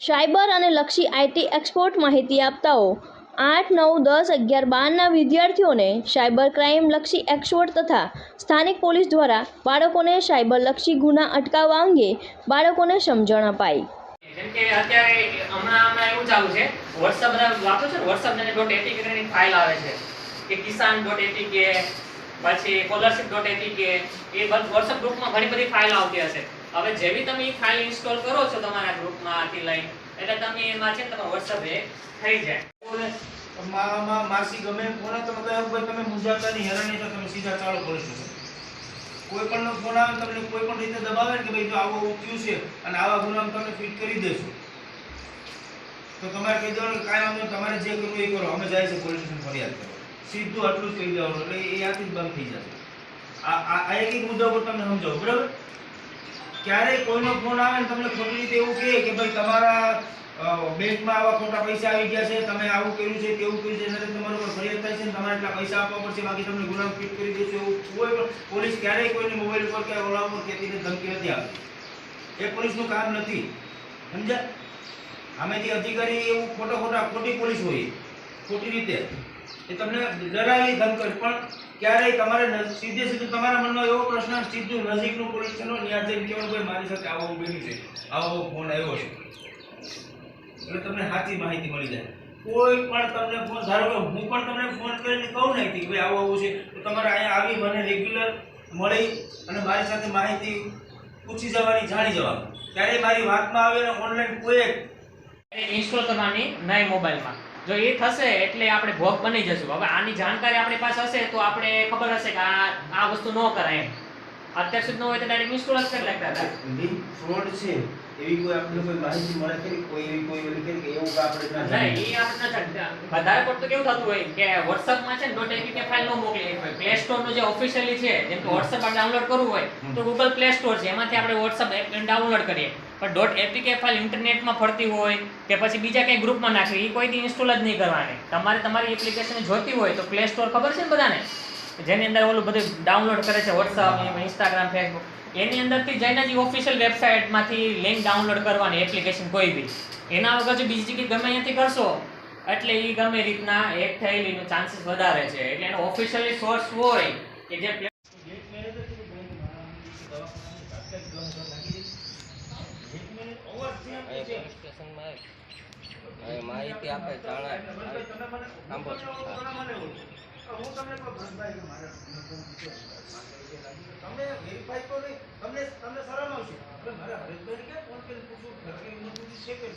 Cyber અને લક્ષી IT export માહિતી આપતાઓ 8, 9, 10, 11, 12ના વિદ્યાર્થીઓને સાયબર ક્રાઇમ લક્ષી એક્સપોર્ટ તથા સ્થાનિક પોલીસ દ્વારા બાળકોને સાયબર લક્ષી ગુના અટકાવવા અંગે બાળકોને સમજણ અપાઈ। જેમ કે અત્યારે હમણાં એવું ચાલુ છે, WhatsApp બધા વાપરો છો ને, WhatsApp.apk કરીને ફાઇલ આવે છે કે kisan.apk, પછી scholarship.apk, એ બધ WhatsApp ગ્રુપમાં ઘણી બધી ફાઇલ આવતી હશે। હવે જેવી તમે એ ફાઇલ ઇન્સ્ટોલ કરો છો તમારા ગ્રુપમાંથી લઈને, એટલે તમે એમાં છે તમારું WhatsApp એ થઈ જાય। માસી ગમે કોને તમે કહ્યું ભાઈ તમે મુંજાતાની હેરાની તો તમે સીધા ચાલો પોલીસ સ્ટેશન। કોઈ પણ ફોન આવે તમને કોઈ પણ રીતે દબાવે કે ભાઈ જો આવું થયું છે અને આવા ગુનામાં તમે ફિટ કરી દેશો તો તમારે કહી દેવાનું કે કાંઈ વાંધો તમારે જે કરવું એ કરો, અમે જાય છે પોલીસ સ્ટેશન ફરિયાદ કરો, સીધું આટલું જ કહી દેવાનું, એટલે એ આથી જ બંધ થઈ જશે। આ એક મુદ્દા પર તમને સમજાવો, બરાબર? ક્યારેય કોઈનો ફોન આવે ને તમને ખોટી રીતે એવું કહે કે ભાઈ તમારા બેંકમાં આવા ખોટા પૈસા આવી ગયા છે, તમે આવું કર્યું છે તેવું કર્યું છે, એટલે તમારા ઉપર ફરિયાદ થાય છે ને તમારે એટલા પૈસા આપવા પડશે, બાકી તમને ગુનામ ફિટ કરી દેશે, એવું કોઈ પણ પોલીસ ક્યારેય કોઈની મોબાઈલ પર કે ઓલા પર કહેતીને ધમકી નથી આપતી। એ પોલીસનું કામ નથી, સમજ્યા? આમેથી અધિકારી એવું ખોટી પોલીસ હોય, ખોટી રીતે એ તમને ડરાવી ધમકાવે, પણ ક્યારેય તમારે સીધું તમારા મનમાં એવો પ્રશ્ન સીધું નજીકનું પોલીસ સ્ટેશન ત્યાં જઈને કહેવાનું ભાઈ મારી સાથે આવો બન્યું છે, આવો ફોન આવ્યો છે, એટલે તમને સાચી માહિતી મળી જાય। કોઈ પણ તમને ફોન, ધારો કે હું પણ તમને ફોન કરીને કહું ને કે ભાઈ આવું છે, તો તમારે અહીંયા આવી મને રેગ્યુલર મળી અને મારી સાથે માહિતી પૂછી જવાની, જાણી જવાનું, ત્યારે મારી વાતમાં આવે ને ઓનલાઈન કોઈ ઇન્સ્ટોલ કરવાની નહીં મોબાઈલમાં। જો એ થશે એટલે આપણે ભોગ બની જશું। હવે આની જાણકારી આપણી પાસે હશે તો આપણે ખબર હશે કે આ વસ્તુ ન કરાય એમ। અત્યાર સુધી ન હોય તો ડાયરેક્ટ ઇન્સ્ટોલ જ કરી નાખતા હતા। ફ્રોડ છે એવી કોઈ આપણને કોઈ માહિતી મળે કે કોઈ એવી કોઈ ઓલી કે એવું કે આપણે ના નહીં, એ આપણે વધારે પડતું કેવું થતું હોય કે WhatsAppમાં છે ને .apk ફાઇલ ન મોકલી હોય, પ્લે સ્ટોરનું જે ઓફિશિયલી છે, જેમ કે WhatsApp ડાઉનલોડ કરવું હોય તો Google પ્લે સ્ટોર છે, એમાંથી આપણે WhatsApp એપ ડાઉનલોડ કરીએ, પણ .apk ફાઇલ ઇન્ટરનેટમાં ફરતી હોય કે પછી બીજા કંઈ ગ્રુપમાં નાખવી, એ કોઈથી ઇન્સ્ટોલ જ નહીં કરવાની। તમારી એપ્લિકેશન જોતી હોય તો પ્લે સ્ટોર ખબર છે ને બધાને, જેની અંદર ઓલું બધું ડાઉનલોડ કરે છે WhatsApp, Instagram, Facebook, એની અંદરથી જઈને જ ઓફિશિયલ વેબસાઇટમાંથી લિંક ડાઉનલોડ કરવાની એપ્લિકેશન કોઈ બી, એના વગર જો બીજી જગ્યાએ ગમે ત્યાંથી કરશો એટલે એ ગમે રીતના હેક થયેલીનો ચાન્સીસ વધારે છે। એટલે એનો ઓફિશિયલી સોર્સ હોય કે જે માહિતી આપે જાણે હું તમને કોઈ ભરતભાઈ કે મારે તમને વેરીફાઈ તો નહીં, તમને શરમ આવશે, મારે હરેશભાઈ કે ફોન કરીને પૂછું છે કે